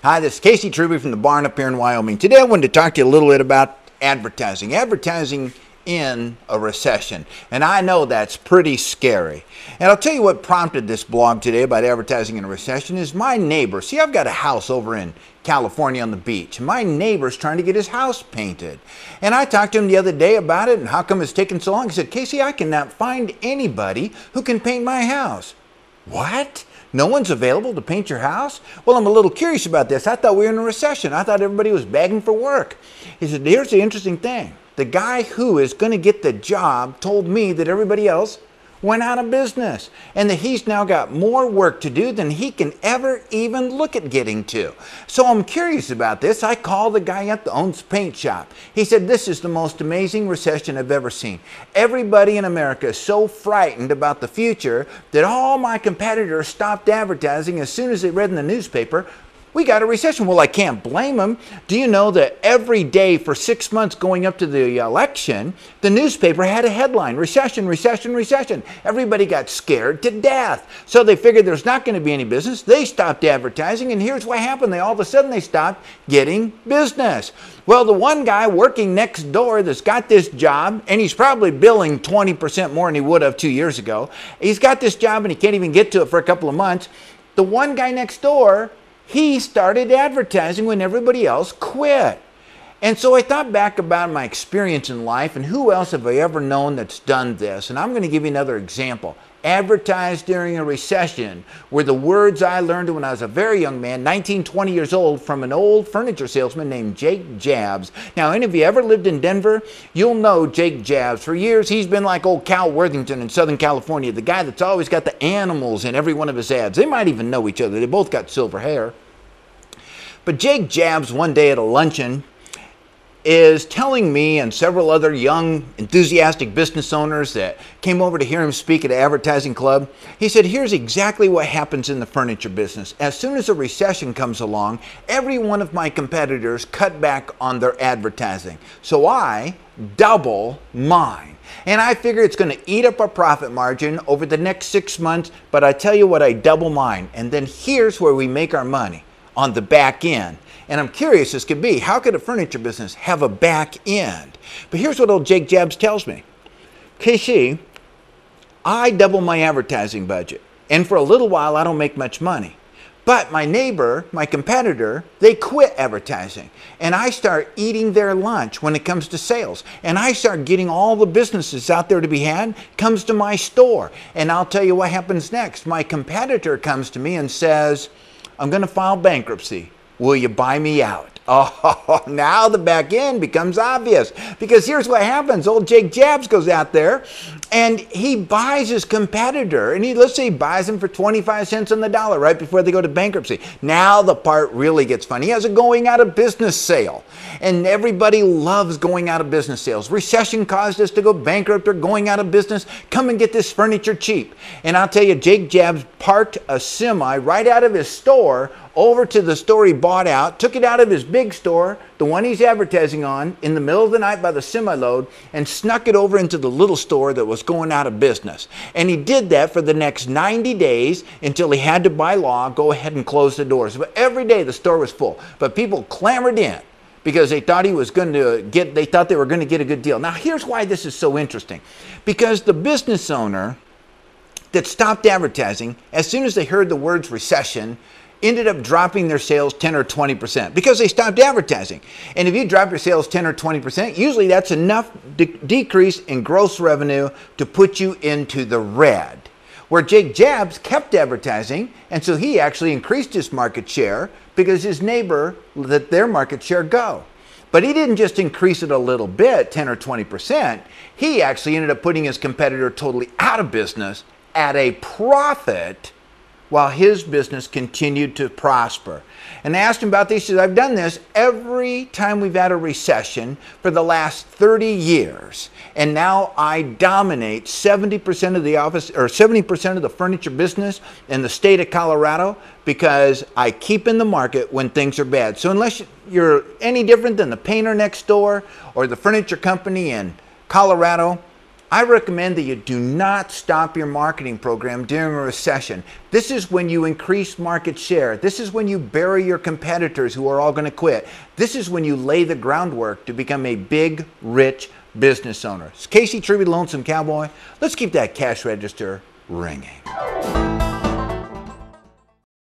Hi, this is Casey Truby from the barn up here in Wyoming. Today I wanted to talk to you a little bit about advertising. Advertising in a recession. And I know that's pretty scary. And I'll tell you what prompted this blog today about advertising in a recession is my neighbor. See, I've got a house over in California on the beach. My neighbor's trying to get his house painted. And I talked to him the other day about it and how come it's taking so long. He said, Casey, I cannot find anybody who can paint my house. What? No one's available to paint your house? Well, I'm a little curious about this. I thought we were in a recession. I thought everybody was begging for work. He said, here's the interesting thing. The guy who is going to get the job told me that everybody else went out of business and that he's now got more work to do than he can ever even look at getting to. So I'm curious about this. I called the guy up that owns the paint shop. He said, this is the most amazing recession I've ever seen. Everybody in America is so frightened about the future that all my competitors stopped advertising as soon as they read in the newspaper, we got a recession. Well, I can't blame them. Do you know that every day for 6 months going up to the election, the newspaper had a headline, recession, recession, recession. Everybody got scared to death. So they figured there's not going to be any business. They stopped advertising, and here's what happened. All of a sudden, they stopped getting business. Well, the one guy working next door that's got this job, and he's probably billing 20% more than he would have 2 years ago. He's got this job, and he can't even get to it for a couple of months. The one guy next door, he started advertising when everybody else quit. And so I thought back about my experience in life and who else have I ever known that's done this. And I'm going to give you another example. Advertise during a recession were the words I learned when I was a very young man, 19, 20 years old, from an old furniture salesman named Jake Jabs. Now, any of you ever lived in Denver, you'll know Jake Jabs. For years, he's been like old Cal Worthington in Southern California, the guy that's always got the animals in every one of his ads. They might even know each other. They both got silver hair. But Jake Jabs, one day at a luncheon, is telling me and several other young, enthusiastic business owners that came over to hear him speak at an advertising club, he said, here's exactly what happens in the furniture business. As soon as a recession comes along, every one of my competitors cut back on their advertising. So I double mine. And I figure it's going to eat up our profit margin over the next 6 months, but I tell you what, I double mine. And then here's where we make our money. On the back end. And I'm curious as could be, how could a furniture business have a back end? But here's what old Jake Jabs tells me. Casey, I double my advertising budget. And for a little while, I don't make much money. But my neighbor, my competitor, they quit advertising. And I start eating their lunch when it comes to sales. And I start getting all the businesses out there to be had, comes to my store. And I'll tell you what happens next. My competitor comes to me and says, I'm going to file bankruptcy. Will you buy me out? Oh, now the back end becomes obvious. Because here's what happens. Old Jake Jabs goes out there and he buys his competitor. And let's say he buys him for 25 cents on the dollar right before they go to bankruptcy. Now the part really gets fun. He has a going out of business sale. And everybody loves going out of business sales. Recession caused us to go bankrupt or going out of business. Come and get this furniture cheap. And I'll tell you, Jake Jabs parked a semi right out of his store over to the store he bought out, took it out of his big store, the one he's advertising on, in the middle of the night by the semi-load, and snuck it over into the little store that was going out of business. And he did that for the next 90 days until he had to, by law, go ahead and close the doors. But every day the store was full. But people clamored in because they thought they were going to get a good deal. Now here's why this is so interesting. Because the business owner that stopped advertising, as soon as they heard the words recession, ended up dropping their sales 10 or 20% because they stopped advertising. And if you drop your sales 10 or 20%, usually that's enough decrease in gross revenue to put you into the red. Where Jake Jabs kept advertising, and so he actually increased his market share because his neighbor let their market share go. But he didn't just increase it a little bit, 10 or 20%. He actually ended up putting his competitor totally out of business at a profit while his business continued to prosper. And I asked him about this. He said, I've done this every time we've had a recession for the last 30 years. And now I dominate 70% of the office, or 70% of the furniture business in the state of Colorado because I keep in the market when things are bad. So unless you're any different than the painter next door or the furniture company in Colorado, I recommend that you do not stop your marketing program during a recession. This is when you increase market share. This is when you bury your competitors who are all going to quit. This is when you lay the groundwork to become a big, rich business owner. It's Casey Tribute, Lonesome Cowboy. Let's keep that cash register ringing.